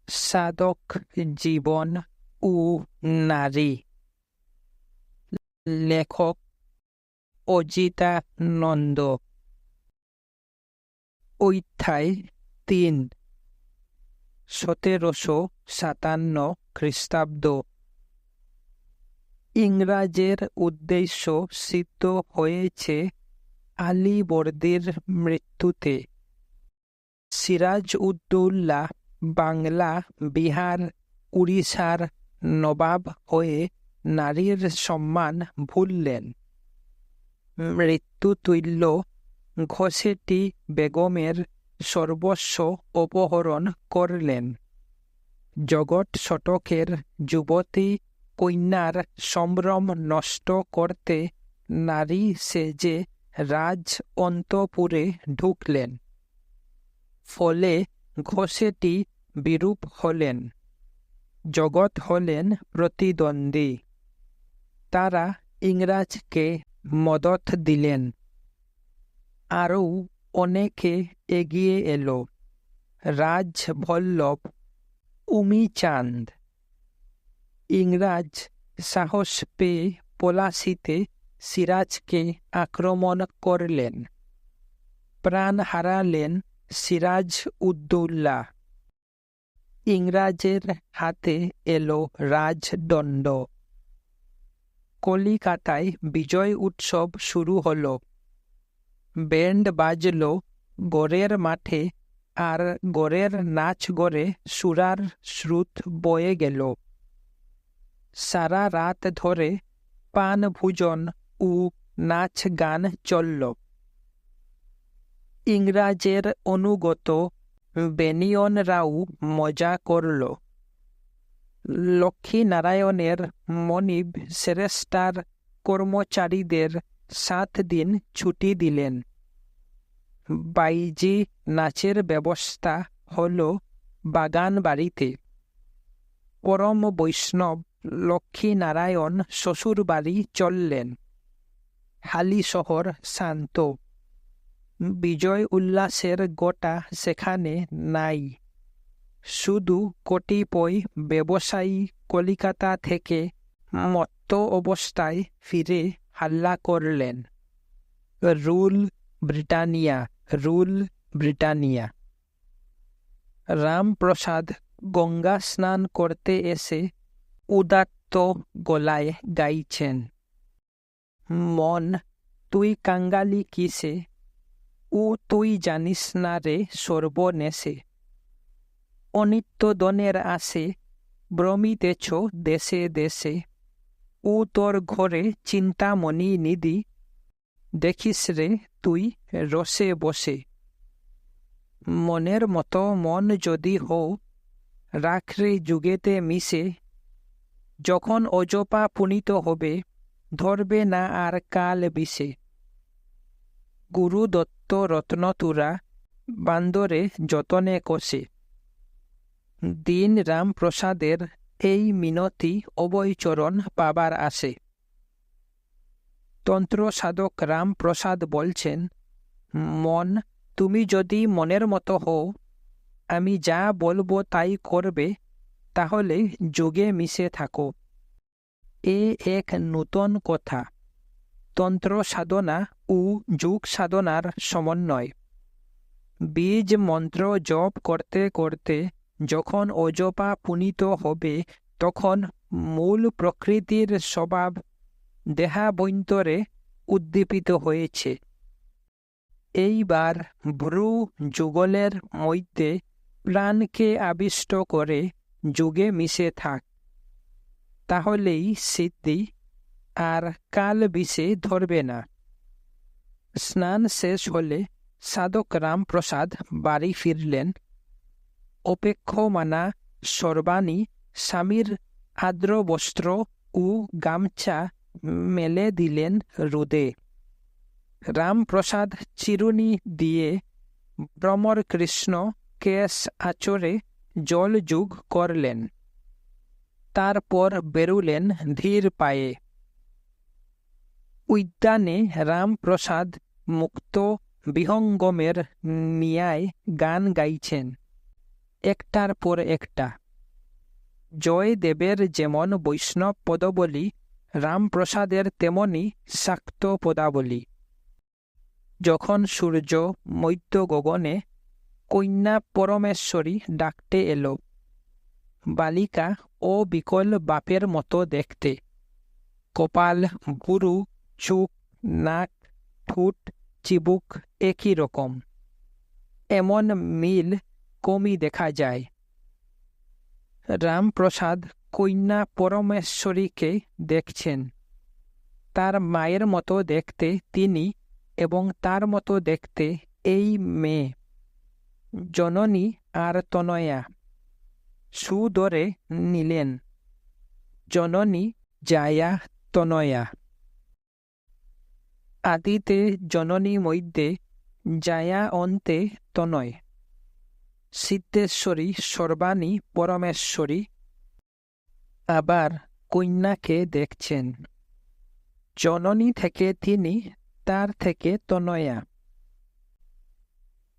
সাধক জীবন ও নারী। লেখক অজিতানন্দ। অধ্যায় ৩। ১৭৫৭ খ্রিস্টাব্দ। ইংরাজের উদ্দেশ্য সিদ্ধ হয়েছে আলীবর্দীর মৃত্যুতে। সিরাজউদ্দৌলা বাংলা, বিহার, উড়িষ্যার নবাব হয়ে নারীর সম্মান ভুললেন। মৃত্যুতুল্য ঘসেটি বেগমের সর্বস্ব অপহরণ করলেন। জগৎ শতকের যুবতী কন্যার সম্ভ্রম নষ্ট করতে নারী সেজে রাজ অন্তঃপুরে ঢুকলেন। ফলে ঘসেটি বিরূপ হলেন। জগৎ হলেন প্রতিদ্বন্দ্বী। তারা ইংরাজকে মদত দিলেন। আরও অনেকে এগিয়ে এলো। রাজবল্লভ, উমিচাঁদ। ইংরাজ সাহস পেয়ে পলাশিতে সিরাজকে আক্রমণ করলেন। প্রাণ হারালেন সিরাজউদ্দৌলা। ইংরাজের হাতে এলো রাজদণ্ড। কলিকাতায় বিজয় উৎসব শুরু হল। ব্যান্ড বাজল গড়ের মাঠে, আর গড়ের নাচ গড়ে সুরার শ্রুত বয়ে গেল। সারা রাত ধরে পান ভোজন ও নাচ গান চলল। ইংরাজের অনুগত বেনিয়নরাও মজা করল। লক্ষ্মীনারায়ণের মনিব সেরেস্টার কর্মচারীদের ৭ দিন ছুটি দিলেন। বাইজি নাচের ব্যবস্থা হল বাগান বাড়িতে। পরম বৈষ্ণব লক্ষ্মীনারায়ণ শ্বশুর বাড়ি চললেন। হালি শহর শান্ত। বিজয় উল্লাসের গোটা সেখানে নাই। শুধু কতিপয় ব্যবসায়ী কলিকাতা থেকে মত্ত অবস্থায় ফিরে হাল্লা করলেন, rule Britannia, rule Britannia. Ramprasad Ganga স্নান করতে এসে উদাত্ত গলায় গাইছেন, মন তুই কাঙ্গালি কিসে, ও তুই জানিস না রে সর্বনেশে। অনিত্যদনের আসে ভ্রমিতেছ দেশে দেশে, ও তোর ঘরে চিন্তামণি নিধি, দেখিস রে তুই রসে বসে। মনের মতো মন যদি হও, রাখরে যুগেতে মিশে। যখন অজপা পুনিত হবে, ধরবে না আর কাল বিষে। গুরুদত্ত রত্নতুরা বান্দরে যতনে কষে। দিন রামপ্রসাদের এই মিনতি অভয়চরণ পাবার আসে। তন্ত্র সাধক রামপ্রসাদ বলছেন, মন তুমি যদি মনের মতো হও, আমি যা বলবো তাই করবে, তাহলে যোগে মিশে থাকো। এ এক নূতন কথা। তন্ত্র সাধনা ও যোগ সাধনার সমন্বয়। বীজ মন্ত্র জপ করতে করতে যখন অজপা পুনিত হবে, তখন মূল প্রকৃতির স্বভাব দেহাভ্যন্তরে উদ্দীপিত হয়েছে। এইবার ভ্রু যুগলের মধ্যে প্রাণকে আবিষ্ট করে যোগে মিশে থাক, তাহলেই সিদ্ধি, আর কাল বিষে ধরবে না। স্নান শেষ হলে সাধক রামপ্রসাদ বাড়ি ফিরলেন। অপেক্ষমানা সর্বাণী স্বামীর আর্দ্র বস্ত্র ও গামছা মেলে দিলেন রোদে। রামপ্রসাদ চিরুনি দিয়ে ভ্রমর কৃষ্ণ কেশ আঁচড়ে জল যোগ করলেন। তারপর বেরুলেন ধীর পায়ে। উদ্যানে রামপ্রসাদ মুক্ত বিহঙ্গমের ন্যায় গান গাইছেন। একটার পর একটা। জয়দেবের যেমন বৈষ্ণব পদবলী, রামপ্রসাদের তেমনি শাক্ত পদাবলী। যখন সূর্য মধ্য গগনে কন্যা পরমেশ্বরী ডাকতে এলো, বালিকা অবিকল বাপের মতো দেখতে, কপাল, ভুরু, চোখ, নাক, ঠোঁট, চিবুক একই রকম। এমন মিল কমই দেখা যায়। রামপ্রসাদ কন্যা পরমেশ্বরীকে দেখছেন। তার মায়ের মতো দেখতে তিনি এবং তার মতো দেখতে এই মেয়ে, জননী আর তনয়া। সুদরে নিলেন, জননী জায়া তনয়া। আদিতে জননী মধ্যে, জায়া অন্তে তনয়। সিদ্ধেশ্বরী সর্বাণী পরমেশ্বরী আবার কন্যাকে দেখছেন। জননী থেকে তিনি, তার থেকে তনয়া।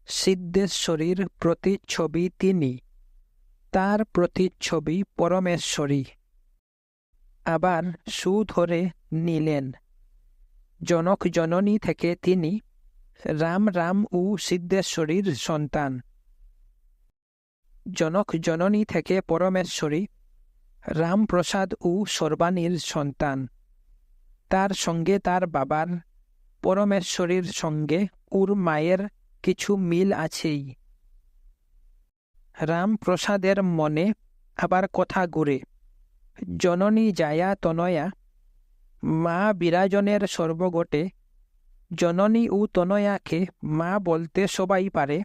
সিদ্ধেশ্বরীর প্রতিচ্ছবি তিনি, তার প্রতিচ্ছবি পরমেশ্বরী। আবার সুধরে নিলেন, জনক জননী থেকে তিনি রাম রাম ও সিদ্ধেশ্বরীর সন্তান। জনক জননী থেকে পরমেশ্বরী রামপ্রসাদ ও সর্বাণীর সন্তান। তার সঙ্গে তার বাবার, পরমেশ্বরীর সঙ্গে ওর মায়ের কিছু মিল আছেই। রামপ্রসাদের মনে আবার কথা ঘুরে, জননী জায়া তনয়া, মা বিরাজনের সর্বগটে। জননী ও তনয়াকে মা বলতে সবাই পারে,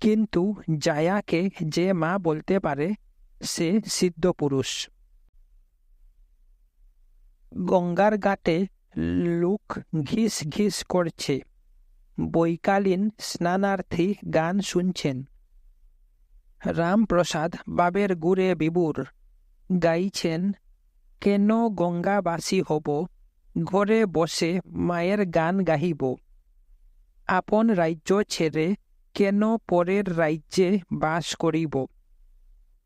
কিন্তু জায়াকে যে মা বলতে পারে সে সিদ্ধপুরুষ। গঙ্গার ঘাটে লোক ঘিস ঘিস করছে, বৈকালীন স্নানার্থী গান শুনছেন। রামপ্রসাদ বাবের গুড়ে বিবুর গাইছেন, কেন গঙ্গাবাসী হব, ঘরে বসে মায়ের গান গাহিব। আপন রাজ্য ছেড়ে কেন পরের রাজ্যে বাস করিব।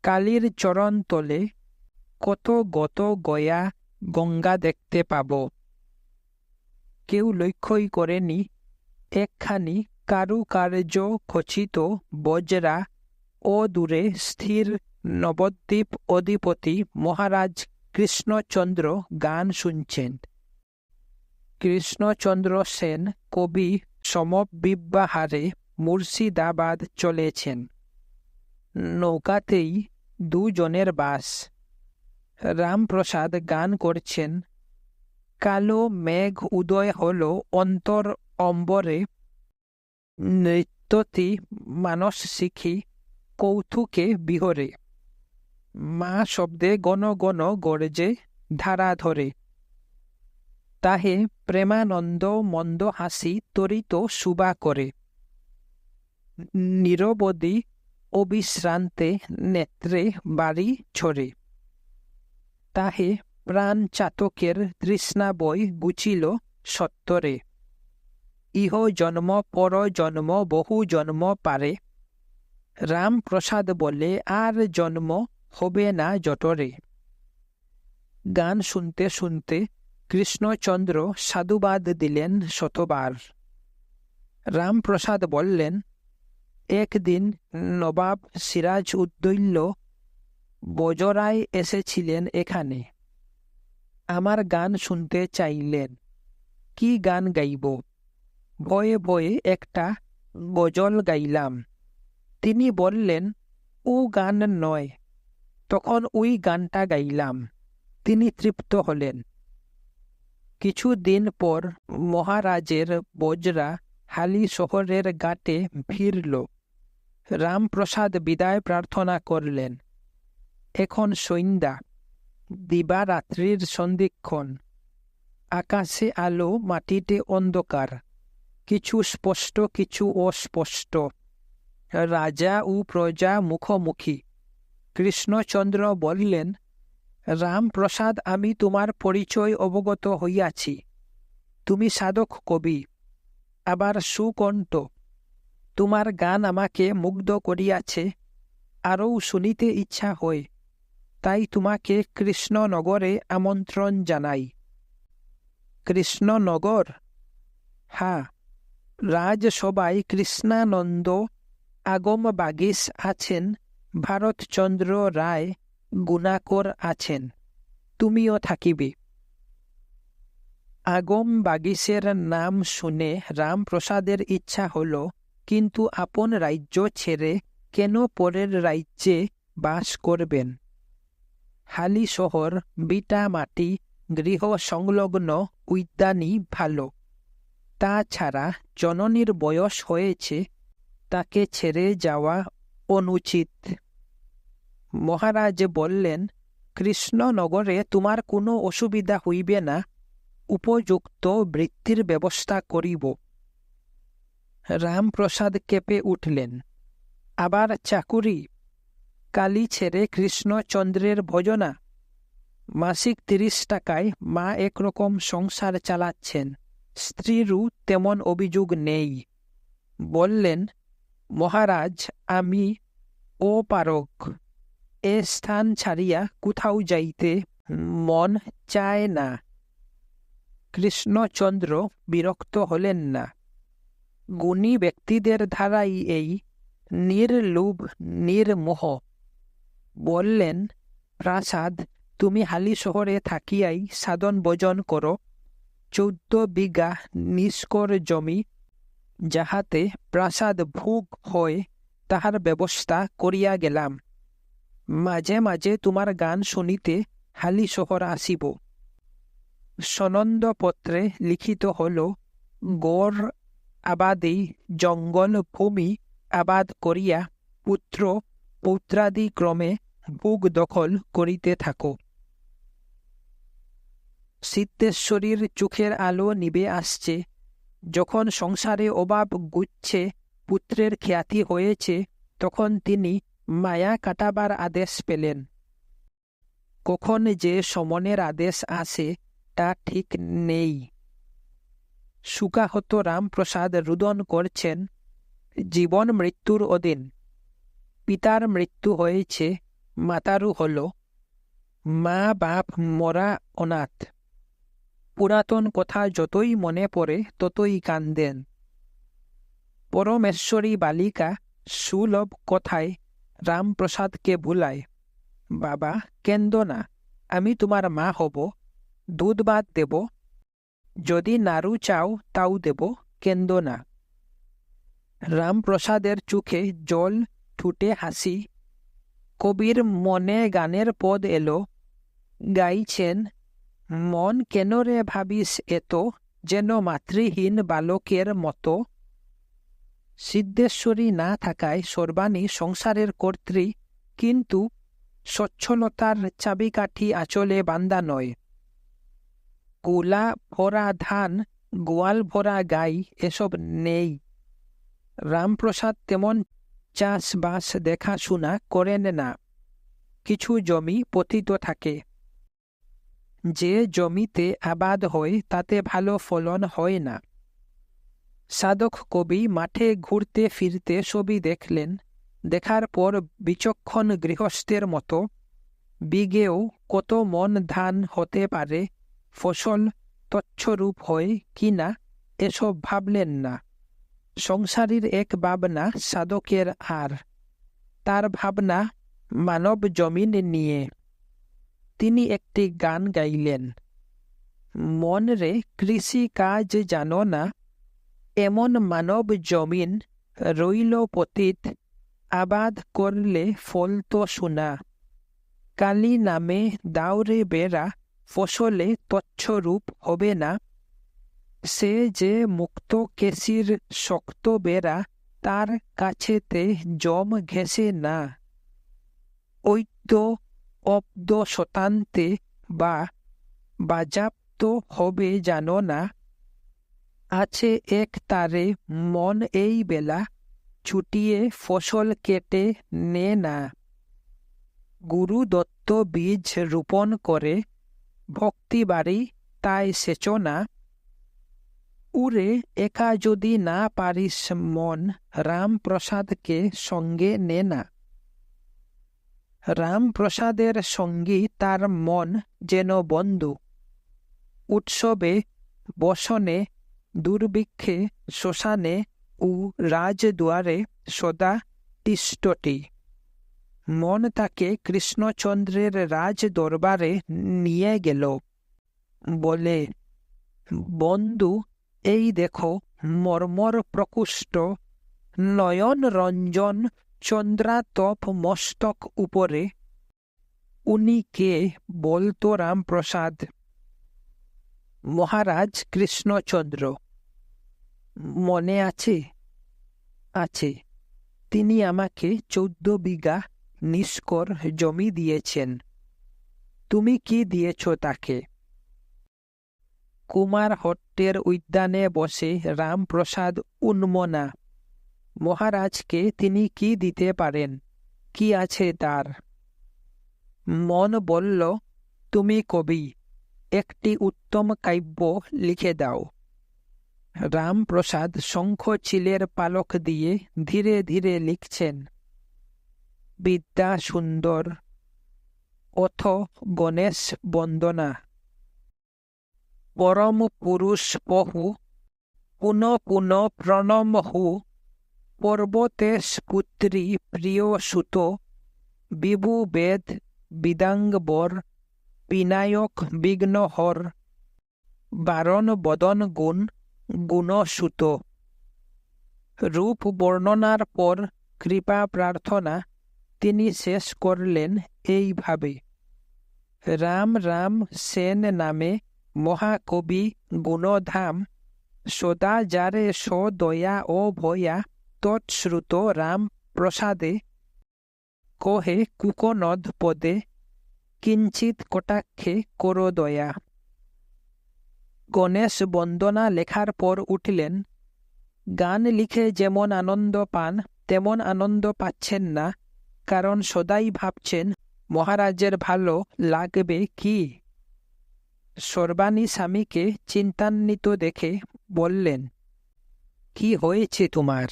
কালীর চরণ তলে কত গত গয়া গঙ্গা দেখতে পাব। কেউ লক্ষ্যই করেনি একখানি কারুকার্য খচিত বজরা অদূরে স্থির নবদ্বীপ অধিপতি মহারাজ কৃষ্ণচন্দ্র গান শুনছেন। কৃষ্ণচন্দ্র সেন কবি সমবিব্যাহারে মুর্শিদাবাদ চলেছেন। নৌকাতেই দুজনের বাস। রামপ্রসাদ গান করছেন, কালো মেঘ উদয় হল অন্তর অম্বরে, নৃত্যতি মানস শিখি কৌতুকে বিহরে। মা শব্দে গণ গণ গর্জে ধারা ধরে, তাহে প্রেমানন্দ মন্দ হাসি তরিত সুবা করে। নিরবধি অবিশ্রান্তে নেত্রে বাড়ি ছড়ে, তাহে প্রাণ চাতকের তৃষ্ণা বই গুচিল সত্তরে। ইহ জন্ম পর জন্ম বহু জন্ম পারে, রামপ্রসাদ বলে আর জন্ম হবে না জটরে। গান শুনতে শুনতে কৃষ্ণচন্দ্র সাধুবাদ দিলেন শতবার। রামপ্রসাদ বললেন, একদিন নবাব সিরাজ উদ্দৌল্য বজরায় এসেছিলেন এখানে। আমার গান শুনতে চাইলেন। কি গান গাইব? ভয়ে ভয়ে একটা গজল গাইলাম। তিনি বললেন, ও গান নয়। তখন ওই গানটা গাইলাম। তিনি তৃপ্ত হলেন। কিছুদিন পর মহারাজের বজরা হালি শহরের ঘাটে ভিড়ল। রামপ্রসাদ বিদায় প্রার্থনা করলেন। এখন সন্ধ্যা, দিবারাত্রির সন্ধিক্ষণ। আকাশে আলো, মাটিতে অন্ধকার, কিছু স্পষ্ট কিছু অস্পষ্ট। রাজা ও প্রজা মুখোমুখি। কৃষ্ণচন্দ্র বললেন, রামপ্রসাদ, আমি তোমার পরিচয় অবগত হইয়াছি। তুমি সাধক কবি, আবার সুকণ্ঠ। তোমার গান আমাকে মুগ্ধ করিয়াছে। আরও শুনিতে ইচ্ছা হয়, তাই তোমাকে কৃষ্ণনগরে আমন্ত্রণ জানাই। কৃষ্ণনগর? হ্যাঁ, রাজসভায় কৃষ্ণানন্দ আগম বাগীশ আছেন, ভারতচন্দ্র রায় গুণাকর আছেন, তুমিও থাকিবে। আগম বাগীশের নাম শুনে রামপ্রসাদের ইচ্ছা হল, কিন্তু আপন রাজ্য ছেড়ে কেন পরের রাজ্যে বাস করবেন? হালি শহর, বিটা মাটি, গৃহ সংলগ্ন উদ্যানই ভালো। তাছাড়া জননীর বয়স হয়েছে, তাকে ছেড়ে যাওয়া অনুচিত। মহারাজ বললেন, কৃষ্ণনগরে তোমার কোনো অসুবিধা হইবে না, উপযুক্ত বৃত্তির ব্যবস্থা করিব। রামপ্রসাদ কেঁপে উঠলেন, আবার চাকুরি? কালি ছেড়ে কৃষ্ণচন্দ্রের ভজনা? মাসিক 30 টাকায় মা একরকম সংসার চালাচ্ছেন, স্ত্রীরও তেমন অভিযোগ নেই। বললেন, মহারাজ, আমি অপারগ, এ স্থান ছাড়িয়া কোথাও যাইতে মন চায় না। কৃষ্ণচন্দ্র বিরক্ত হলেন না। গুণী ব্যক্তিদের ধারাই এই নির্লোভ নির্মোহ। বললেন, প্রাসাদ, তুমি হালি শহরে থাকিয়াই সাধন ভজন করো। 14 বিঘা নিষ্কর জমি, যাহাতে প্রাসাদ ভোগ হয়, তাহার ব্যবস্থা করিয়া গেলাম। মাঝে মাঝে তোমার গান শুনিতে হালি শহর আসিব। সনন্দপত্রে লিখিত হল, গড় আবাদি জঙ্গল ভূমি আবাদ করিয়া পুত্র পৌত্রাদি ক্রমে ভোগ দখল করিতে থাকো। সিদ্ধেশ্বরীর চোখের আলো নিবে আসছে। যখন সংসারে অভাব গুচ্ছে, পুত্রের খ্যাতি হয়েছে, তখন তিনি মায়া কাটাবার আদেশ পেলেন। কখন যে সমনের আদেশ আসে তা ঠিক নেই। সুকাহত রামপ্রসাদ রুদন করছেন, জীবন মৃত্যুর অধীন। পিতার মৃত্যু হয়েছে, মাতারও হল। মা বাপ মরা অনাথ। পুরাতন কথা যতই মনে পড়ে ততই কান্দেন। পরমেশ্বরী বালিকা সুলভ কথায় রামপ্রসাদকে ভুলায়, বাবা, কেন্দ না, আমি তোমার মা হব, দুধ ভাত দেব, যদি নাড়ু চাও তাও দেব, কেন্দ না। রামপ্রসাদের চোখে জল, ঠোঁটে হাসি। কবির মনে গানের পদ এলো, গাইছেন, মন কেন রে ভাবিস এত, যেন মাতৃহীন বালকের মতো। সিদ্ধেশ্বরী না থাকায় সর্বাণী সংসারের কর্ত্রী, কিন্তু সচ্ছলতার চাবিকাঠি আঁচলে বান্দা নয়। গোলা ভরা ধান, গোয়াল ভরা গাই, এসব নেই। রামপ্রসাদ তেমন চাষবাস দেখাশোনা করেন না। কিছু জমি পতিত থাকে। যে জমিতে আবাদ হয় তাতে ভালো ফলন হয় না। সাধক কবি মাঠে ঘুরতে ফিরতে সবই দেখলেন। দেখার পর বিচক্ষণ গৃহস্থের মতো বিঘেও কত মন ধান হতে পারে, ফসল তচ্ছরূপ হয় কিনা, এসব ভাবলেন না। সংসারীর এক ভাবনা সাধকের, আর তার ভাবনা মানব জমিন নিয়ে। তিনি একটি গান গাইলেন, মন রে কৃষি কাজ জানো না, এমন মানব জমিন রইল পতিত, আবাদ করলে ফল তো সোনা। কালী নামে দাওরে বেড়া, ফসলে তচ্ছরূপ হবে না। সে যে মুক্ত কেশির শক্ত বেড়া, তার কাছেতে জম ঘেঁষে না। ঐদ্য অব্দ শতান্তে বা বাজাপ্ত হবে জানো না। আছে এক তারে মন এই বেলা, ছুটিয়ে ফসল কেটে নে না। গুরু দত্ত বীজ রোপণ করে, ভক্তি বাড়ি তাই সেচনা। উরে একা যদি না পারিস মন, রামপ্রসাদকে সঙ্গে নে না। রামপ্রসাদের সঙ্গী তার মন যেন বন্ধু। উৎসবে, বসনে, দুর্ভিক্ষে, শ্মশানে ও রাজদুয়ারে সদা তিষ্ঠতি। মন তাকে কৃষ্ণচন্দ্রের রাজ দরবারে নিয়ে গেল। বলে, বন্ধু, এই দেখো মর্মর প্রকুষ্ট নয়ন রঞ্জন চন্দ্রাতপ মস্তক উপরে। উনি কে বলতো রামপ্রসাদ? মহারাজ কৃষ্ণচন্দ্র। মনে আছে? আছে। তিনি আমাকে 14 বিঘা নিষ্কর জমি দিয়েছেন। তুমি কি দিয়েছ তাকে? কুমার হট্টের উদ্যানে বসে রামপ্রসাদ উন্মনা। মহারাজকে তিনি কি দিতে পারেন? কি আছে তার? মন বলল, তুমি কবি, একটি উত্তম কাব্য লিখে দাও। রামপ্রসাদ শঙ্খ চিলের পালক দিয়ে ধীরে ধীরে লিখছেন। বিদ্যা সুন্দর, অথ গণেশ বন্দনা। পরম পুরুষ পহু, পুন পুন প্রণম হু। পর্বতেশ পুত্রী প্রিয় সুত, বিভু বেদ বিদাঙ্গবর। বিনায়ক বিঘ্নহর, বারণ বদন গুণ গুণসুত। রূপ বর্ণনার পর কৃপা প্রার্থনা তিনি শেষ করলেন এইভাবে। রাম রাম সেন নামে মহাকবি গুণধাম। সদা যারে সদয়া ও ভয়া। তৎশ্রুত রাম প্রসাদে, কহে কুকনদ পদে। কিঞ্চিত কটাক্ষে কর দয়া। গণেশ বন্দনা লেখার পর উঠলেন। গান লিখে যেমন আনন্দ পান তেমন আনন্দ পাচ্ছেন না, কারণ সদাই ভাবছেন মহারাজের ভালো লাগবে কি। সর্বাণী স্বামীকে চিন্তান্বিত দেখে বললেন, কি হয়েছে তোমার?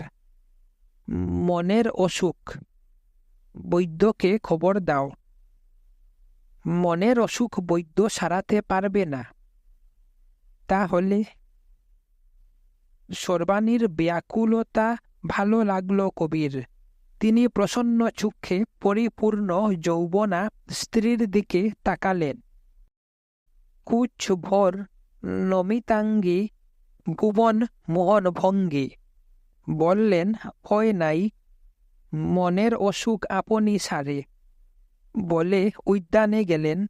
মনের অসুখ। বৈদ্যকে খবর দাও। মনের অসুখ বৈদ্য সারাতে পারবে না। তাহলে? সর্বাণীর ব্যাকুলতা ভালো লাগলো কবির। তিনি প্রসন্ন চক্ষে পরিপূর্ণ যৌবনা স্ত্রীর দিকে তাকালেন। কুচ ভর নমিতাঙ্গী ভুবন মোহন ভঙ্গি। বললেন, ভয় নাই, মনের অসুখ আপনি সারে। বলে উদ্যানে গেলেন।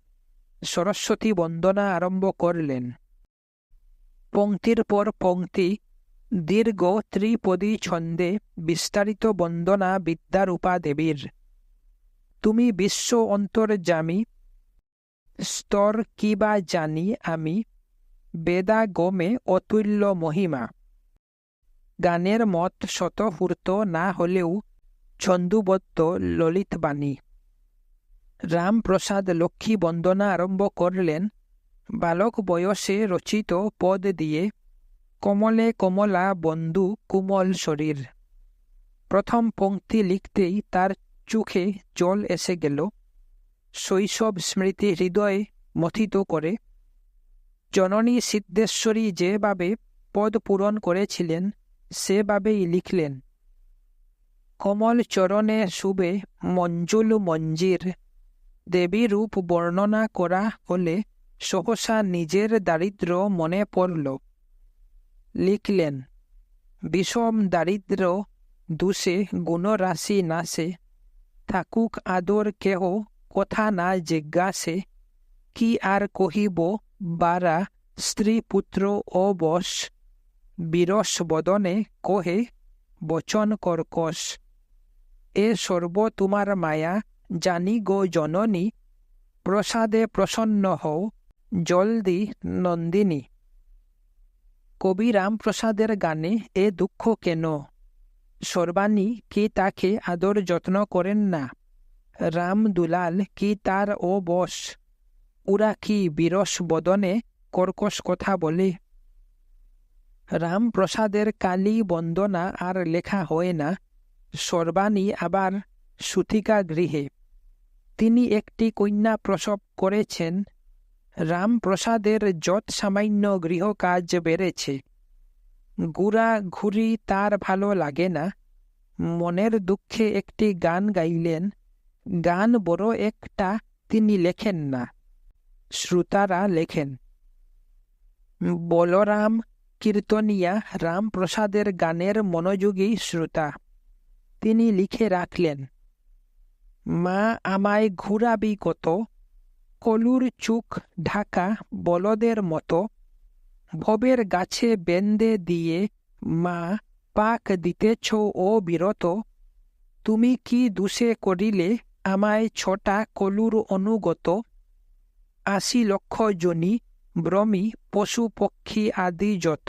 সরস্বতী বন্দনা আরম্ভ করলেন। পংক্তির পর পংক্তি দীর্ঘ ত্রিপদী ছন্দে বিস্তারিত বন্দনা বিদ্যারূপা দেবীর। তুমি বিশ্ব অন্তর্যামী, স্তর কি বা জানি আমি। বেদাগমে অতুল্য মহিমা। গানের মত স্বতঃস্ফূর্ত না হলেও ছন্দুবদ্ধ ললিতবাণী। রামপ্রসাদ লক্ষ্মী বন্দনা আরম্ভ করলেন বালক বয়সে রচিত পদ দিয়ে। কমলে কমলা বন্ধু কুমল শরীর। প্রথম পংক্তি লিখতেই তার চোখে জল এসে গেল। শৈশব স্মৃতি হৃদয়ে মথিত করে। জননী সিদ্ধেশ্বরী যেভাবে পদ পূরণ করেছিলেন সেভাবেই লিখলেন। কমল চরণে শুবে মঞ্জুল মঞ্জির। দেবী রূপ বর্ণনা করা হলে সহসা নিজের দারিদ্র্য মনে পড়ল। লিখলেন, বিষম দারিদ্র্য দুষে গুণরাশি নাশে। থাকুক আদর কেহ কথা না জিজ্ঞাসে। কি আর কহিব বারা স্ত্রী পুত্র অবশ। বিরস বদনে কহে বচন কর্কশ। এ সর্ব তোমার মায়া জানি গো জননী। প্রসাদে প্রসন্ন হও জলদি নন্দিনী। কবি রামপ্রসাদের গানে এ দুঃখ কেন? সর্বাণী কি তাকে আদর যত্ন করেন না? রাম দুলাল কি তার অবশ? ওরা কি বিরস বদনে কর্কশ কথা বলে? রামপ্রসাদের কালী বন্দনা আর লেখা হয় না। সর্বাণী আবার সুতিকা গৃহে। তিনি একটি কন্যা প্রসব করেছেন। রামপ্রসাদের যৎ সামান্য গৃহকাজ বেড়েছে। ঘুরাঘুরি তার ভালো লাগে না। মনের দুঃখে একটি গান গাইলেন। গান বড় একটা তিনি লেখেন না, শ্রোতারা লেখেন। বলরাম কীর্তনিয়া রামপ্রসাদের গানের মনোযোগী শ্রোতা। তিনি লিখে রাখলেন, মা আমায় ঘুরাবি কত, কলুর চুক ঢাকা বলদের মতো, ভবের গাছে বেঁধে দিয়ে মা পাক দিতেছ ও বিরত, তুমি কি দুষে করিলে আমায় ছটা কলুর অনুগত, ৮০ লক্ষ জনি ব্রহ্মী পশু পক্ষী আদি যত,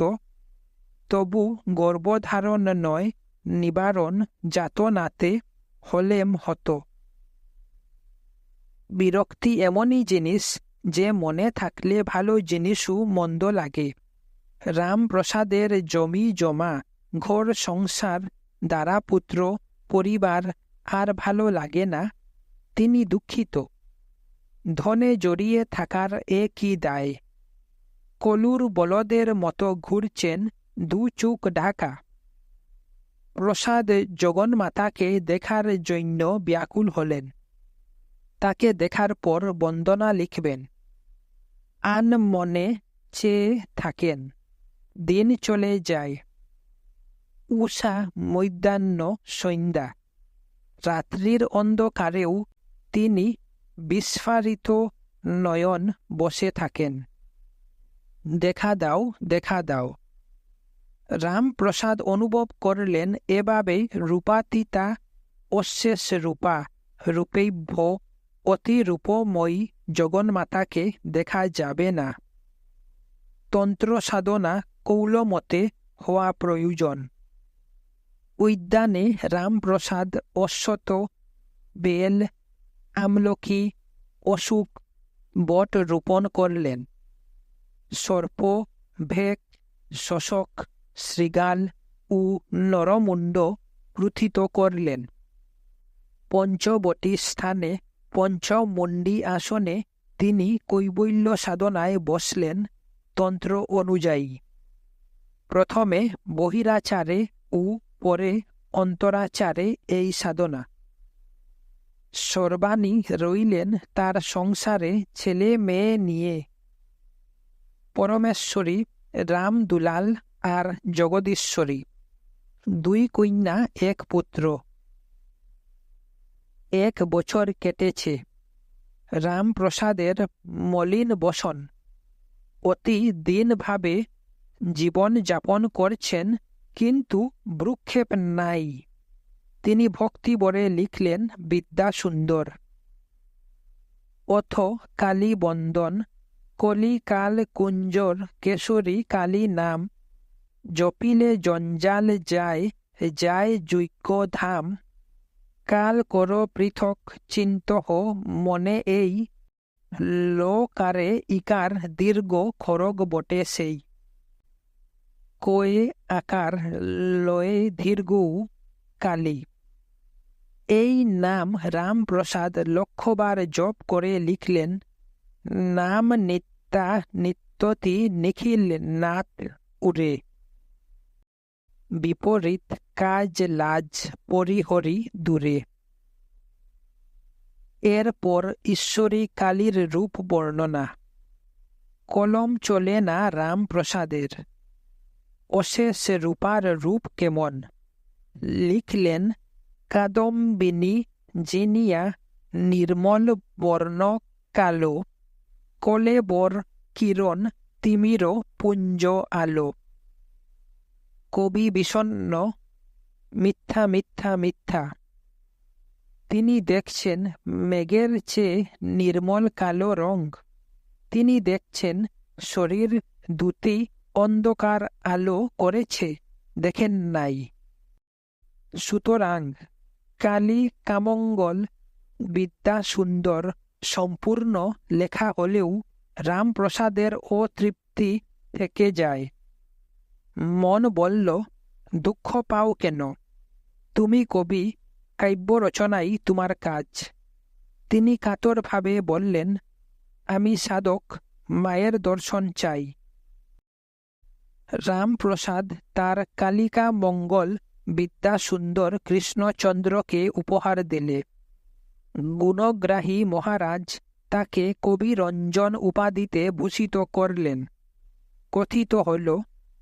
তবু গর্ভধারণ নয় নিবারণ যাতনাতে হলেম হত। বিরক্তি এমনই জিনিস যে মনে থাকলে ভালো জিনিসও মন্দ লাগে। রামপ্রসাদের জমি জমা, ঘর সংসার, দ্বারা পুত্র পরিবার আর ভালো লাগে না। তিনি দুঃখিত। ধনে জড়িয়ে থাকার এ কি দায়। কলুর বলদের মতো ঘুরছেন দু চুক ঢাকা। প্রসাদ জগন্মাতাকে দেখার জন্য ব্যাকুল হলেন। তাকে দেখার পর বন্দনা লিখবেন। আন মনে চেয়ে থাকেন। দিন চলে যায়। উষা মধ্যাহ্ন সন্ধ্যা। রাত্রির অন্ধকারেও তিনি বিস্ফারিত নয়ন বসে থাকেন। দেখা দাও, দেখা দাও। রামপ্রসাদ অনুভব করলেন এভাবে রূপাতীতা অশেষ রূপা রূপৈভ্য অতি রূপময়ী জগন্মাতাকে দেখা যাবে না। তন্ত্র সাধনা কৌলমতে হওয়া প্রয়োজন। উদ্যানে রামপ্রসাদ অশ্বত, বেল, আমলকি, অশোক বট রোপণ করলেন। সর্প, ভেক, শশক, শৃগাল ও নরমুণ্ড প্রথিত করলেন। পঞ্চবটী স্থানে পঞ্চমুণ্ডী আসনে তিনি কৈবল্য সাধনায় বসলেন তন্ত্র অনুযায়ী। প্রথমে বহিরাচারে ও পরে অন্তরাচারে এই সাধনা। সর্বাণী রইলেন তার সংসারে ছেলে মেয়ে নিয়ে। পরমেশ্বরী, রামদুলাল আর জগদীশ্বরী, 2 কন্যা 1 পুত্র। 1 বছর কেটেছে। রামপ্রসাদের মলিন বসন। অতি দীনভাবে জীবন যাপন করছেন, কিন্তু ভ্রুক্ষেপ নাই। তিনি ভক্তিভরে লিখলেন বিদ্যাসুন্দর। অথ কালীবন্দন, কলিকাল কুঞ্জর কেশরী কালী নাম, জপিলে জঞ্জাল যায়, যায় যজ্ঞ ধাম, কাল কর পৃথক চিন্তহ মনে এই, লোকারে ইকার দীর্ঘ খড়গ বটে সেই, কয়ে আকার লয়ে দীর্ঘ কালী। এই নাম রামপ্রসাদ লক্ষবার জপ করে লিখলেন। নাম নিত্যা নিত্যতি নিখিল নাথ উরে, বিপরীত কাজ লাজ পরিহরি দূরে। এরপর ঈশ্বরী কালীর রূপ বর্ণনা। কলম চলে না রামপ্রসাদের। অশেষ রূপার রূপ কেমন। লিখলেন কাদম্বিনী জিনিয়া নির্মল বর্ণ কালো, কলেবর কিরণ তিমির পুঞ্জ আলো। কবি বিষণ্ণ, মিথ্যা মিথ্যা মিথ্যা। তিনি দেখছেন মেঘের চেয়ে নির্মল কালো রং। তিনি দেখছেন শরীর দুটি অন্ধকার আলো করেছে, দেখেন নাই। সুতরাং কালী কামঙ্গল বিদ্যাসুন্দর সম্পূর্ণ লেখা হলেও রামপ্রসাদের অতৃপ্তি থেকে যায়। মন বলল, দুঃখ পাও কেন? তুমি কবি, কাব্য রচনাই তোমার কাজ। তিনি কাতরভাবে বললেন, আমি সাধক, মায়ের দর্শন চাই। রামপ্রসাদ তার কালিকা মঙ্গল বিদ্যাসুন্দর কৃষ্ণচন্দ্রকে উপহার দিলে। গুণগ্রাহী মহারাজ তাকে কবিরঞ্জন উপাধিতে ভূষিত করলেন। কথিত হল,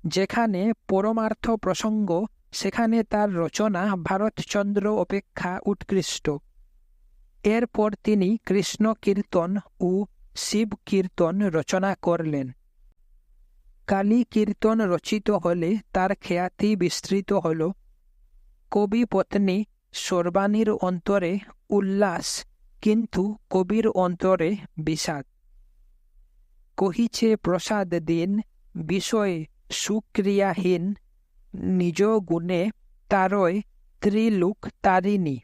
যেখানে পরমার্থ প্রসঙ্গ সেখানে তার রচনা ভারতচন্দ্র অপেক্ষা উৎকৃষ্ট। এরপর তিনি কৃষ্ণ কীর্তন ও শিব কীর্তন রচনা করলেন। কালী কীর্তন রচিত হলে তার খ্যাতি বিস্তৃত হল। কবি পত্নী সর্বাণীর অন্তরে উল্লাস, কিন্তু কবির অন্তরে বিষাদ। কহিছে প্রসাদ দিন, বিষয় সুক্রিয়াহীন, নিজ গুণে তারয় ত্রিলোক তারিণী।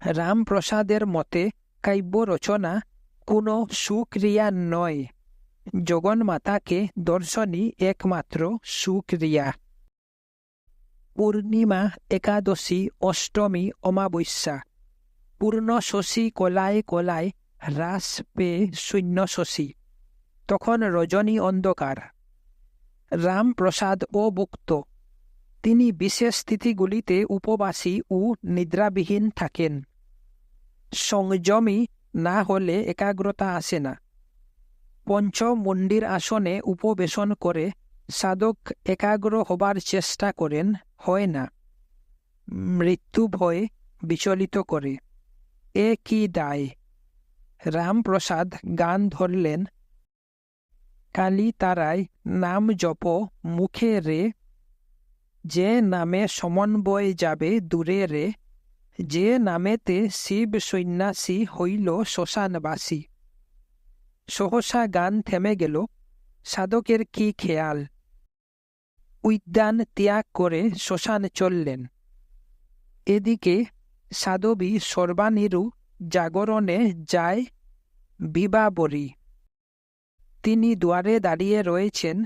রামপ্রসাদের মতে কাব্য রচনা কোনো সুক্রিয়া নয়, জগন্মাতাকে দর্শনই একমাত্র সুক্রিয়া। পূর্ণিমা, একাদশী, অষ্টমী, অমাবস্যা, পূর্ণ শশী কলায় কলায় হ্রাস পেয়ে শূন্য শশী, তখন রজনী অন্ধকার। রামপ্রসাদ অভুক্ত। তিনি বিশেষ তিথিগুলিতে উপবাসী ও নিদ্রাবিহীন থাকেন। সংযমী না হলে একাগ্রতা আসে না। পঞ্চমুণ্ডির আসনে উপবেশন করে সাধক একাগ্র হবার চেষ্টা করেন, হয় না। মৃত্যু ভয় বিচলিত করে। এ কি দায়? রামপ্রসাদ গান ধরলেন, কালী তারায় নাম জপ মুখে রে, যে নামে সমন্বয় যাবে দূরে রে, যে নামেতে শিব সন্ন্যাসী হইল শ্মশানবাসী। সহসা গান থেমে গেল। সাধকের কি খেয়াল! উদ্যান ত্যাগ করে শ্মশান চললেন। এদিকে সাধবী সর্বাণীরু জাগরণে যায় বিবাবরী। তিনি দুয়ারে দাঁড়িয়ে রয়েছেন,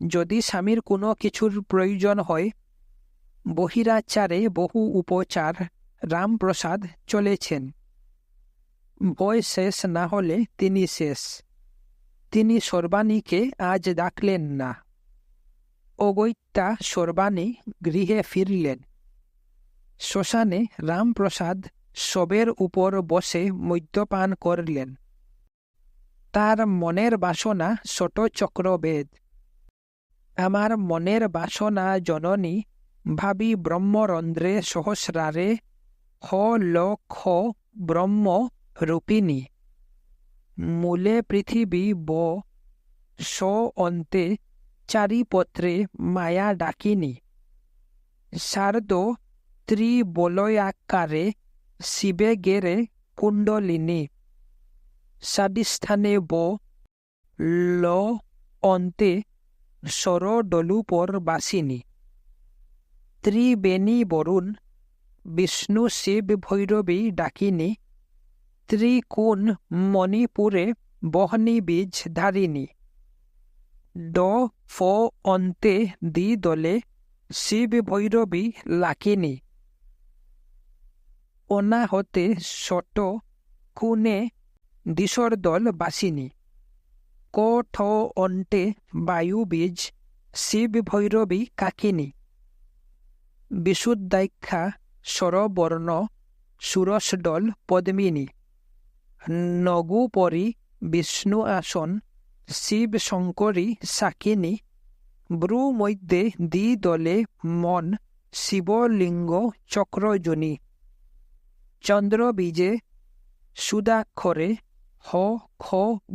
যদি স্বামীর কোনো কিছুর প্রয়োজন হয়। বহিরাচারে বহু উপচার, রামপ্রসাদ চলেছেন। ভয় শেষ না হলে তিনি শেষ। তিনি সর্বাণীকে আজ ডাকলেন না। অগত্যা সর্বাণী গৃহে ফিরলেন। শ্মশানে রামপ্রসাদ শবের উপর বসে মদ্যপান করলেন। তার মনের বাসনা ষটচক্রবেদ। আমার মনের বাসনা জননী, ভাবি ব্রহ্মরন্ধ্রে সহস্রারে, হ লক্ষ ব্রহ্ম রূপিণী। মূলে পৃথিবী ব স অন্তে, চারিপত্রে মায়া ডাকিনী। শারদ ত্রিবলয়াকারে, শিবে গেরে কুণ্ডলিনী। স্বাধিষ্ঠানে ব ল অন্তে, সরডলুপর বাসিনী। ত্রিবেণী বরুণ, বিষ্ণু শিব ভৈরবী ডাকিনী। ত্রিকোণ মণিপুরে বহনী বীজ ধারিণী। ড ফ অন্তে দ্বিদলে, শিব ভৈরবী লাকিনী। অনাহতে শট কুনে, দিশরদল বাসিনী। ক ঠ অন্তে বায়ু বীজ, শিব ভৈরবী কাকিনী। বিশুদ্ধাখ্যা স্বরবর্ণ, সুরসডল পদ্মিনী। নগুপরি বিষ্ণু আসন, শিব শঙ্করী শাকিনী। ব্রু মধ্যে দ্বিদলে মন, শিবলিঙ্গ চক্রজনী। চন্দ্রবীজে সুদাক্ষরে, হ খ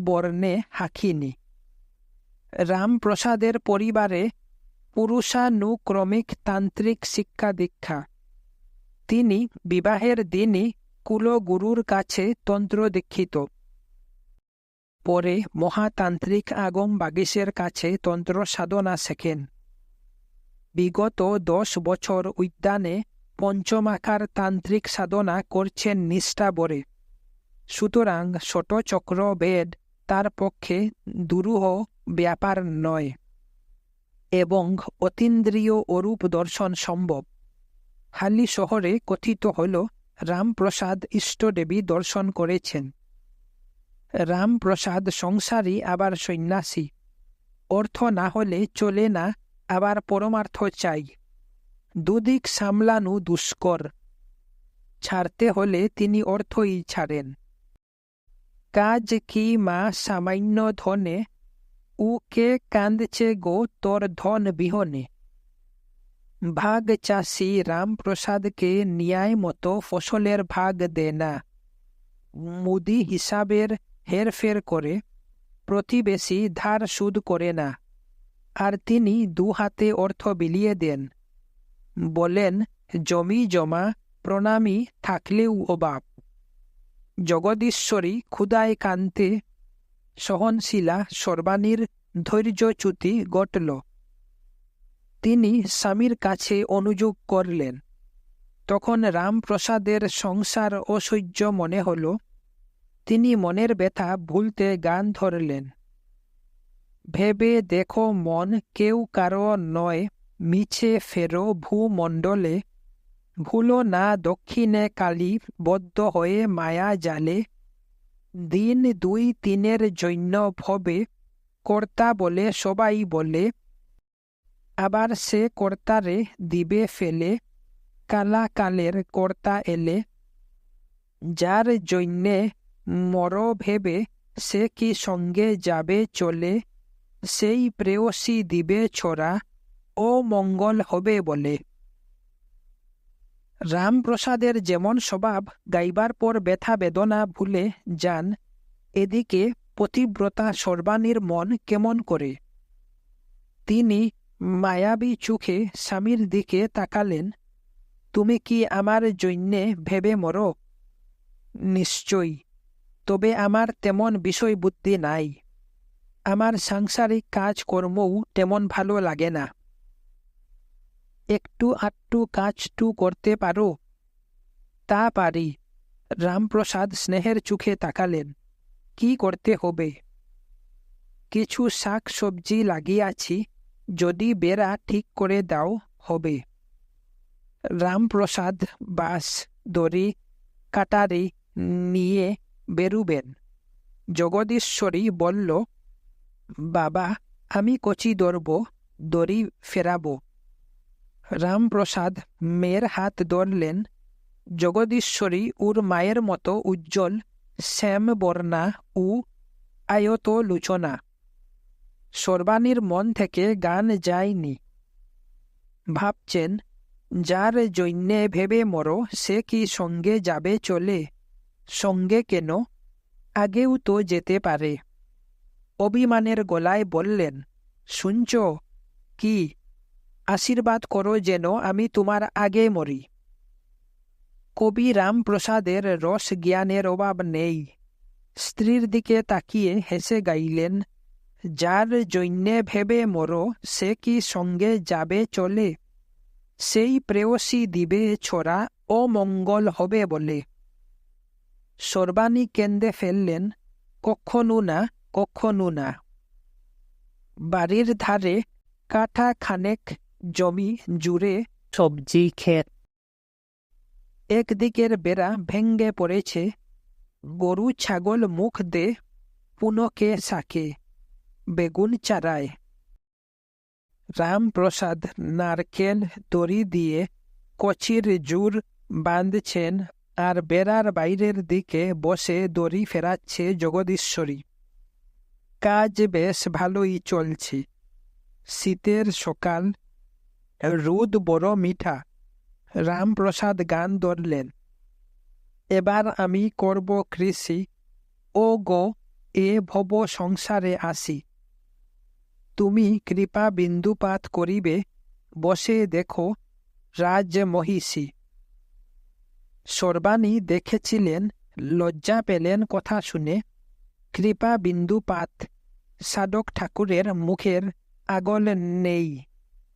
বর্ণে হাকিনী। রামপ্রসাদের পরিবারে পুরুষানুক্রমিক তান্ত্রিক শিক্ষা দীক্ষা। তিনি বিবাহের দিনই কুলগুরুর কাছে তন্ত্র দীক্ষিত। পরে মহাতান্ত্রিক আগম বাগীশের কাছে তন্ত্র সাধনা শেখেন। বিগত 10 বছর উদ্যানে পঞ্চমাকার তান্ত্রিক সাধনা করছেন নিষ্ঠাভরে। সুতরাং ষটচক্র বেদ তার পক্ষে দুরূহ ব্যাপার নয়, এবং অতীন্দ্রিয় অরূপ দর্শন সম্ভব। হালি শহরে কথিত হল, রামপ্রসাদ ইষ্টদেবী দর্শন করেছেন। রামপ্রসাদ সংসারী আবার সন্ন্যাসী। অর্থ না হলে চলে না, আবার পরমার্থ চাই। দুদিক সামলানো দুষ্কর। ছাড়তে হলে তিনি অর্থই ছাড়েন। কাজ কি মা সামান্য ধনে, উকে কাঁদছে গো তোর ধন বিহনে। ভাগ চাষি রামপ্রসাদকে ন্যায় মতো ফসলের ভাগ দেয় না। মুদি হিসাবের হেরফের করে, প্রতিবেশী ধার সুদ করে না। আর তিনি দু হাতে অর্থ বিলিয়ে দেন। বলেন, জমি জমা প্রণামী থাকলেও অভাব। জগদীশ্বরী ক্ষুদায় কান্তে সহনশীলা সর্বাণীর ধৈর্যচ্যুতি ঘটল। তিনি স্বামীর কাছে অনুযোগ করলেন। তখন রামপ্রসাদের সংসার অসহ্য মনে হল। তিনি মনের ব্যথা ভুলতে গান ধরলেন। ভেবে দেখো মন, কেউ কারো নয়, মিছে ফেরো ভূমণ্ডলে। ভুলো না দক্ষিণে কালী, বদ্ধ হয়ে মায়া জালে। দিন দুই তিনের জন্য ভবে, কর্তা বলে সবাই বলে। আবার সে কর্তারে দিবে ফেলে, কালাকালের কর্তা এলে। যার জন্যে মর ভেবে, সে কি সঙ্গে যাবে চলে। সেই প্রেয়সী দিবে ছোড়া, ও মঙ্গল হবে বলে। রামপ্রসাদের যেমন স্বভাব, গাইবার পর ব্যথা বেদনা ভুলে যান। এদিকে পতিব্রতা সর্বাণীর মন কেমন করে। তিনি মায়াবী চোখে স্বামীর দিকে তাকালেন। তুমি কি আমার জন্যে ভেবে মরো? নিশ্চয়ই, তবে আমার তেমন বিষয় বুদ্ধি নাই। আমার সাংসারিক কাজকর্মও তেমন ভালো লাগে না। একটু আধটু কাজটু করতে পারো? তা পারি। রামপ্রসাদ স্নেহের চোখে তাকালেন। কি করতে হবে? কিছু শাক সবজি লাগিয়াছি, যদি বেড়া ঠিক করে দাও হবে। রামপ্রসাদ বাঁশ, দড়ি, কাটারি নিয়ে বেরুবেন। জগদীশ্বরী বলল, বাবা, আমি কচি ধরব, দড়ি ফেরাব। রামপ্রসাদ মেয়ের হাত ধরলেন। জগদীশ্বরী ওর মায়ের মতো উজ্জ্বল শ্যামবর্ণা ও আয়ত লোচনা। সর্বাণীর মন থেকে গান যায়নি। ভাবছেন, যার জন্যে ভেবে মরো, সে কি সঙ্গে যাবে চলে? সঙ্গে কেন, আগেও তো যেতে পারে। অভিমানের গলায় বললেন, শুনছ কি? আশীর্বাদ করো যেন আমি তোমার আগে মরি। কবি রামপ্রসাদের রস জ্ঞানের অভাব নেই। স্ত্রীর দিকে তাকিয়ে হেসে গাইলেন, যার জন্যে ভেবে মরো, সে কি সঙ্গে যাবে চলে। সেই প্রেয়সী দিবে ছোড়া, ও মঙ্গল হবে বলে। সর্বাণী কেন্দে ফেললেন, কখনো না, কখনো না। বাড়ির ধারে কাঠা খানেক জমি জুড়ে সবজি ক্ষেত। একদিকের বেড়া ভেঙ্গে পড়েছে। গরু ছাগল মুখ দে পুনকে সাকে, বেগুন চারায়। রামপ্রসাদ নারকেল দড়ি দিয়ে কচির জুর বাঁধছেন, আর বেড়ার বাইরের দিকে বসে দড়ি ফেরাচ্ছে জগদীশ্বরী। কাজ বেশ ভালোই চলছে। শীতের সকাল, রোদ বড় মিঠা। রামপ্রসাদ গান ধরলেন, এবার আমি করব কৃষি, ও গো এ ভব সংসারে আসি। তুমি কৃপা বিন্দুপাত করিবে, বসে দেখো রাজমহিষী। সর্বাণী দেখেছিলেন, লজ্জা পেলেন কথা শুনে। কৃপা বিন্দুপাত সাধক ঠাকুরের মুখের আগল নেই।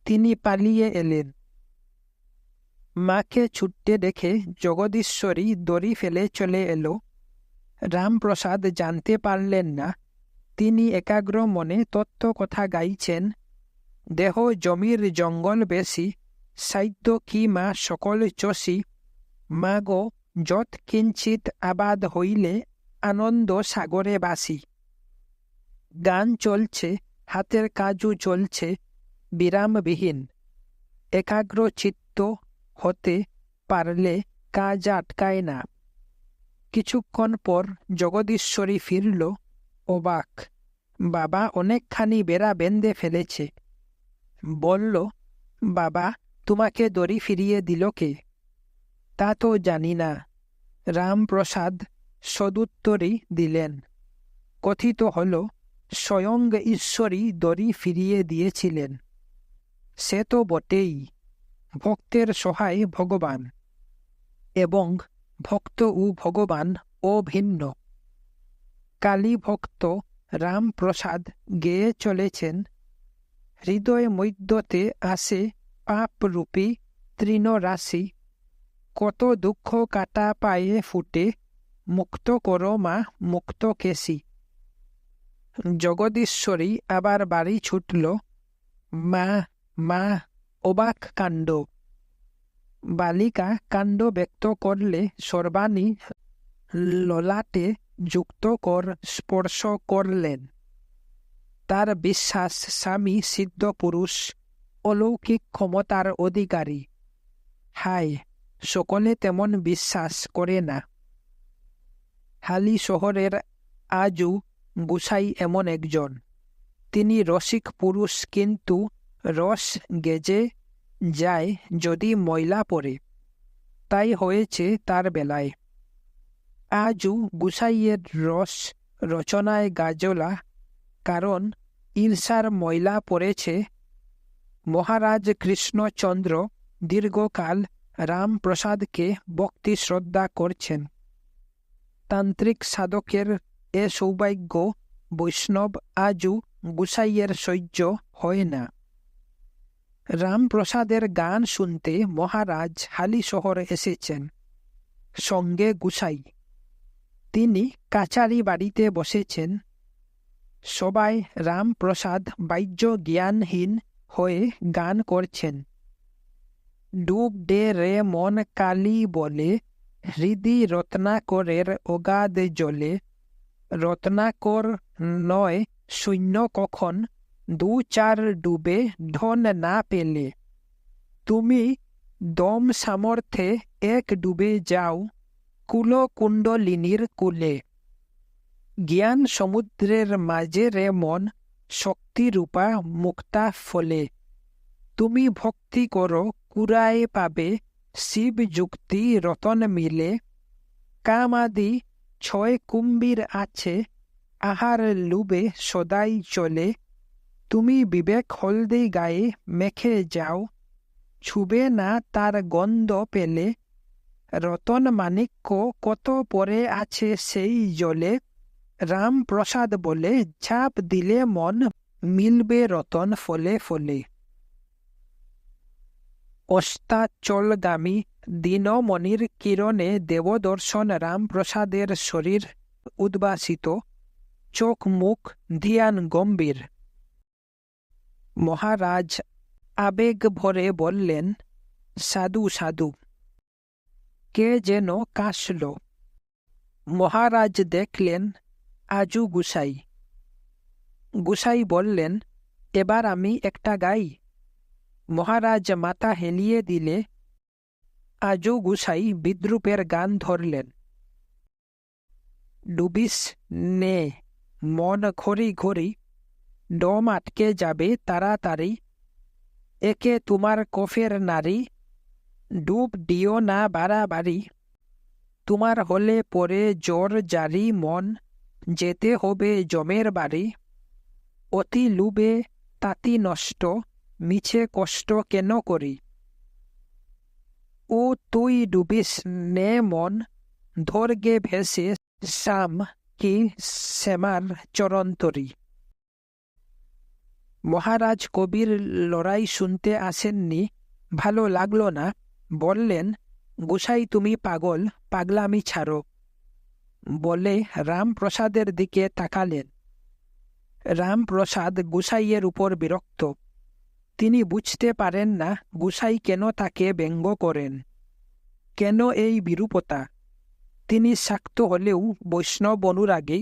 তিনি পালিয়ে এলেন। মাকে ছুটতে দেখে জগদীশ্বরী দড়ি ফেলে চলে এলো। রামপ্রসাদ জানতে পারলেন না, তিনি একাগ্র মনে তত্ত্ব কথা গাইছেন। দেহ জমির জঙ্গল বেশি, সাধ্য কি মা সকল চষি। মা গো যৎ কিঞ্চিত আবাদ হইলে আনন্দ সাগরে বাসি। গান চলছে, হাতের কাজও চলছে বিরামবিহীন। একাগ্র চিত্ত হতে পারলে কাজ আটকায় না। কিছুক্ষণ পর জগদীশ্বরী ফিরল, অবাক। বাবা অনেকখানি বেড়া বেঁধে ফেলেছে। বলল, বাবা, তোমাকে দড়ি ফিরিয়ে দিল কে? তা তো জানি না, রামপ্রসাদ সদুত্তরই দিলেন। কথিত হল, স্বয়ং ঈশ্বরই দড়ি ফিরিয়ে দিয়েছিলেন। সে তো বটেই, ভক্তের সহায় ভগবান, এবং ভক্ত ও ভগবান অভিন্ন। কালী ভক্ত রামপ্রসাদ গেয়ে চলেছেন, হৃদয় মধ্যতে আসে পাপরূপী তৃণরাশি। কত দুঃখ কাটা পায়ে ফুটে, মুক্ত করো মা মুক্ত কেশি। জগদীশ্বরী আবার বাড়ি ছুটল। মা, মা, অবাক কাণ্ড। বালিকা কাণ্ড ব্যক্ত করলে সর্বাণী ললাটে যুক্তকর স্পর্শ করলেন। তার বিশ্বাস স্বামী সিদ্ধ পুরুষ, অলৌকিক ক্ষমতার অধিকারী। হায়, সকলে তেমন বিশ্বাস করে না। হালি শহরের আজু গুসাই এমন একজন। তিনি রসিক পুরুষ, কিন্তু রস গেজে যায় যদি ময়লা পড়ে। তাই হয়েছে তার বেলায়। আজু গুসাইয়ের রস রচনায় গাজলা, কারণ ঈর্ষার ময়লা পড়েছে। মহারাজ কৃষ্ণচন্দ্র দীর্ঘকাল রামপ্রসাদকে ভক্তি শ্রদ্ধা করছেন। তান্ত্রিক সাধকের এ সৌভাগ্য বৈষ্ণব আজু গুসাইয়ের সহ্য হয় না। রামপ্রসাদের গান শুনতে মহারাজ হালি শহরে এসেছেন, সঙ্গে গুসাই। তিনি কাচারি বাড়িতে বসেছেন। সবাই রামপ্রসাদ বাহ্য জ্ঞানহীন হয়ে গান করছেন। ডুব দে রে মন কালী বলে, হৃদি রত্নাকরের অগাধ জলে। রত্নাকর নয় শূন্য কখন, দু চার ডুবে ধন না পেলে। তুমি দম সামর্থ্যে এক ডুবে যাও, কুলকুণ্ডলিনীর কুলে। জ্ঞান সমুদ্রের মাঝে রে মন, শক্তিরূপা মুক্তা ফলে। তুমি ভক্তি করো, কুড়ায় পাবে, শিব যুক্তি রতন মিলে। কামাদি ছয় কুম্ভীর আছে, আহার লুবে সদাই চলে। তুমি বিবেক হলদি গায়ে মেখে যাও, ছুবে না তার গন্ধ পেলে। রতন মাণিক্য কত পরে আছে সেই জলে। রামপ্রসাদ বলে, ঝাঁপ দিলে মন মিলবে রতন ফলে ফলে। অস্তাচলগামী দিনমণির কিরণে দেবদর্শন রামপ্রসাদের শরীর উদ্ভাসিত, চোখ মুখ ধ্যান গম্ভীর। মহারাজ আবেগ ভরে বললেন, সাধু সাধু। কে যেন কাশল। মহারাজ দেখলেন আজু গুসাই। গুসাই বললেন, এবার আমি একটা গাই। মহারাজ মাথা হেলিয়ে দিলে আজু গুসাই বিদ্রুপের গান ধরলেন। ডুবিস নে মন ঘড়ি ঘড়ি, দম আটকে যাবে তাড়াতাড়ি। একে তোমার কফের নারী, ডুব দিও না বাড়াবাড়ি। তোমার হলে পরে জ্বর জারি মন, যেতে হবে জমের বাড়ি। অতি লুবে তাতি নষ্ট, মিছে কষ্ট কেন করি। ও তুই ডুবিস নে মন, ধর্গে ভেসে শ্যাম কি শ্যামার চরন্তরী। মহারাজ কবির লড়াই শুনতে আসেননি, ভালো লাগলো না। বললেন, গুসাই তুমি পাগল, পাগলামি ছাড়ো। বলে রামপ্রসাদের দিকে তাকালেন। রামপ্রসাদ গুসাইয়ের উপর বিরক্ত। তিনি বুঝতে পারেন না গুসাই কেন তাকে ব্যঙ্গ করেন, কেন এই বিরূপতা। তিনি শাক্ত হলেও বৈষ্ণব অনুরাগী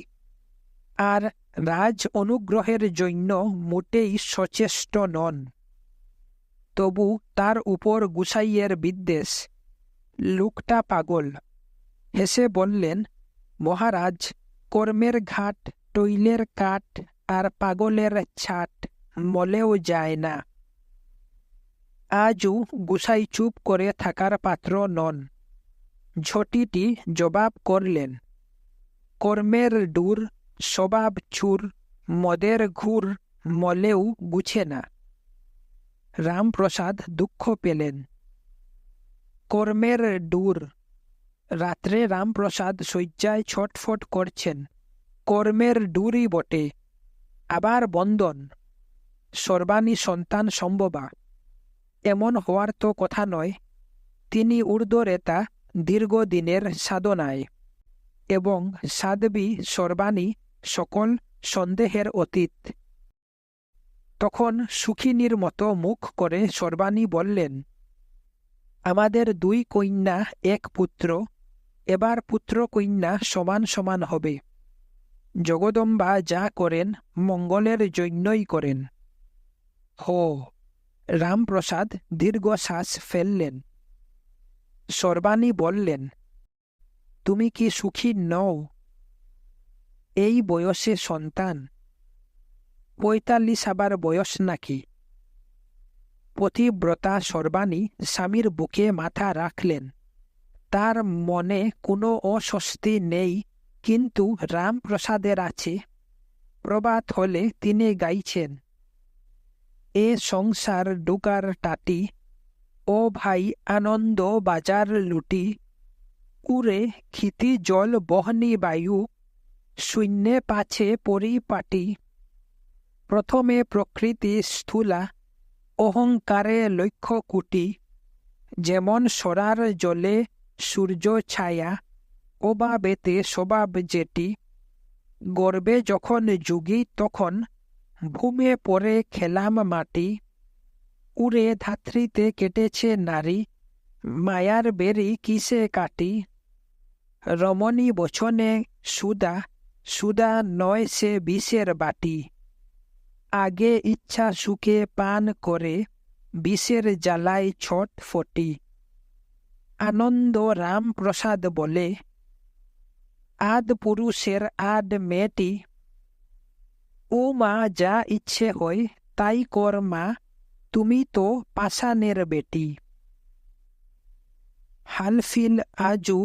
আর রাজ অনুগ্রহের জন্য মোটেই সচেষ্ট নন। তবু তার উপর গুসাইয়ের বিদ্বেষ। লোকটা পাগল। হেসে বললেন, মহারাজ, কর্মের ঘাট, টইলের কাঠ আর পাগলের ছাট মলেও যায় না। আজও গুসাই চুপ করে থাকার পাত্র নন। ঝটিটি জবাব করলেন, কর্মের ডুর, স্বভাব চুর, মদের ঘুর মলেও গুছে না। রামপ্রসাদ দুঃখ পেলেন। কর্মের ডুর। রাত্রে রামপ্রসাদ শয্যায় ছটফট করছেন। কর্মের ডুরই বটে, আবার বন্দন। সর্বাণী সন্তান সম্ভবা। এমন হওয়ার তো কথা নয়। তিনি ঊর্ধ্বরেতা দীর্ঘদিনের সাধনায়, এবং সাধ্বী সর্বাণী সকল সন্দেহের অতীত। তখন সুখিনীর মতো মুখ করে সর্বাণী বললেন, আমাদের 2 কন্যা 1 পুত্র, এবার পুত্র কন্যা সমান সমান হবে। জগদম্বা যা করেন মঙ্গলের জন্যই করেন। হো। রামপ্রসাদ দীর্ঘশ্বাস ফেললেন। সর্বাণী বললেন, তুমি কি সুখী নও? এই বয়সে সন্তান? 45 আবার বয়স নাকি? পতিব্রতা সর্বাণী স্বামীর বুকে মাথা রাখলেন। তার মনে কোনো অস্বস্তি নেই, কিন্তু রামপ্রসাদের আছে। প্রভাত হলে তিনি গাইছেন, এ সংসার ডুকার টাটি, ও ভাই আনন্দ বাজার লুটি, উড়ে ক্ষিতি জল বহনি বায়ু, শূন্যে পাছে পরিপাটি। প্রথমে প্রকৃতি স্থূলা, অহংকারে লক্ষ্য কোটি, যেমন সরার জলে সূর্য ছায়া, অভাবেতে স্বভাব যেটি। গর্বে যখন যুগী তখন ভূমে পড়ে খেলাম মাটি, উড়ে ধাত্রীতে কেটেছে নারী, মায়ার বেরি কিসে কাটি। রমণী বচনে সুদা, সুদা নয় সে বিষের বাটি, আগে ইচ্ছা সুখে পান করে, বিষের জ্বালায় ছটফটি। আনন্দ রামপ্রসাদ বলে, আদ পুরুষের আদ মেয়েটি, ও মা যা ইচ্ছে হয় তাই কর মা, তুমি তো পাষাণের বেটি। হালফিল আজু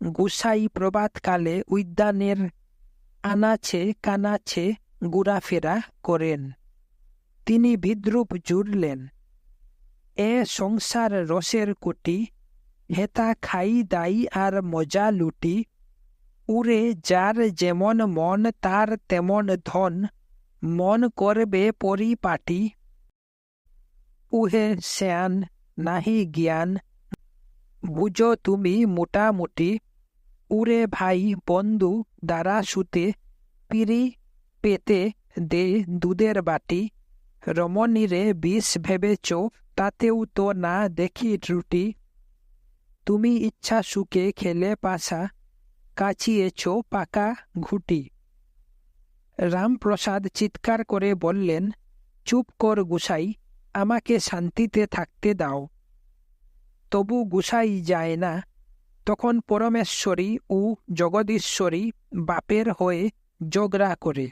গুসাই প্রভাতকালে উদ্যানের আনাচে কানাচে ঘোরাফেরা করেন। তিনি বিদ্রূপ জুড়লেন, এ সংসার রসের কুটি, হেতা খাই দাই আর মজা লুটি। উড়ে যার যেমন মন তার তেমন ধন, মন করবে পরিপাটি। উহে শ্যান নাহি জ্ঞান, বুঝো তুমি মোটামুটি। উড়ে ভাই বন্ধু দ্বারা সুতে, পিড়ি পেতে দে দুধের বাটি। রমণীরে বিষ ভেবেছ, তাতেও তো না দেখি ত্রুটি। তুমি ইচ্ছা সুখে খেলে পাশা, কাচিয়েছ পাকা ঘুটি। রামপ্রসাদ চিৎকার করে বললেন, চুপ কর গুসাই, আমাকে শান্তিতে থাকতে দাও। তবু গুসাই যায় না। তখন পরমেশ্বরী ও জগদীশ্বরী বাপের হয়ে ঝগড়া করে।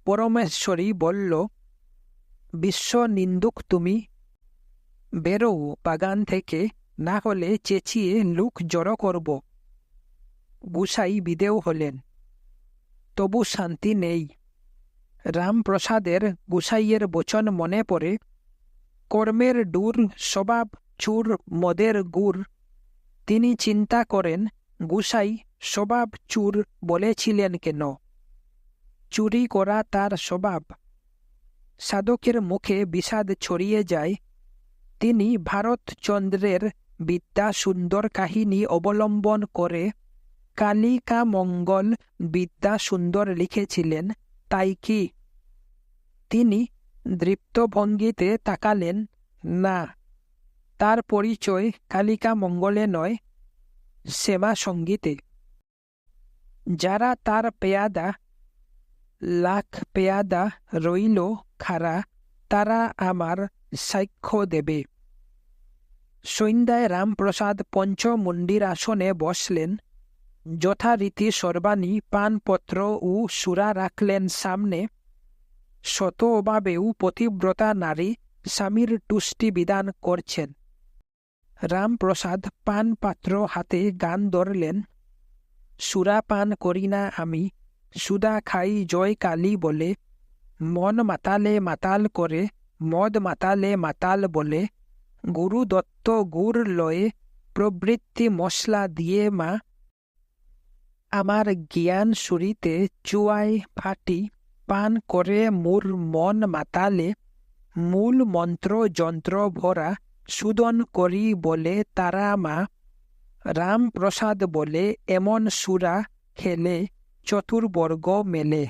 পরমেশ্বরী বলল, বিশ্ব নিন্দুক তুমি, বেরো বাগান থেকে, না হলে চেঁচিয়ে লোক জড়ো করব। গুসাই বিদেয় হলেন। তবু শান্তি নেই। রামপ্রসাদের গুসাইয়ের বচন মনে পড়ে, কর্মের ডুর, স্বভাব চুর, মদের গুড়। তিনি চিন্তা করেন, গুসাই স্বভাব চুর বলেছিলেন কেন? চুরি করা তার স্বভাব। সাধকের মুখে বিষাদ ছড়িয়ে যায়। তিনি ভারতচন্দ্রের বিদ্যা সুন্দর কাহিনী অবলম্বন করে কালিকা মঙ্গল বিদ্যা সুন্দর লিখেছিলেন, তাই কি? তিনি দৃপ্ত ভঙ্গিতে তাকালেন, না, তার পরিচয় কালিকা মঙ্গলে নয়। শ্যামা সঙ্গীতে। যারা তার পেয়াদা লাখ পেয়াদা রইল খাড়া, তারা আমার সাক্ষ্য দেবে। সন্ধ্যায় রামপ্রসাদ পঞ্চমুণ্ডির আসনে বসলেন। যথারীতি সর্বাণী পানপত্র ও সুরা রাখলেন সামনে। শত অভাবেও পতিব্রতা নারী স্বামীর তুষ্টি বিধান করছেন। রামপ্রসাদ পান পাত্র হাতে গান ধরলেন। সুরা পান করি না আমি, সুদা খাই জয় কালী বলে। মন মাতালে মাতাল করে, মদ মাতালে মাতাল বলে। গুরু দত্ত গুড় লয়ে, প্রবৃত্তি মশলা দিয়ে মা। আমার জ্ঞান সুরিতে চুয়াই ফাটি, পান করে মোর মন মাতালে। মূল মন্ত্র যন্ত্র ভরা, সুদন করি বলে তারা মা। রামপ্রসাদ বলে এমন সুরা খেলে চতুর্বর্গ মেলে।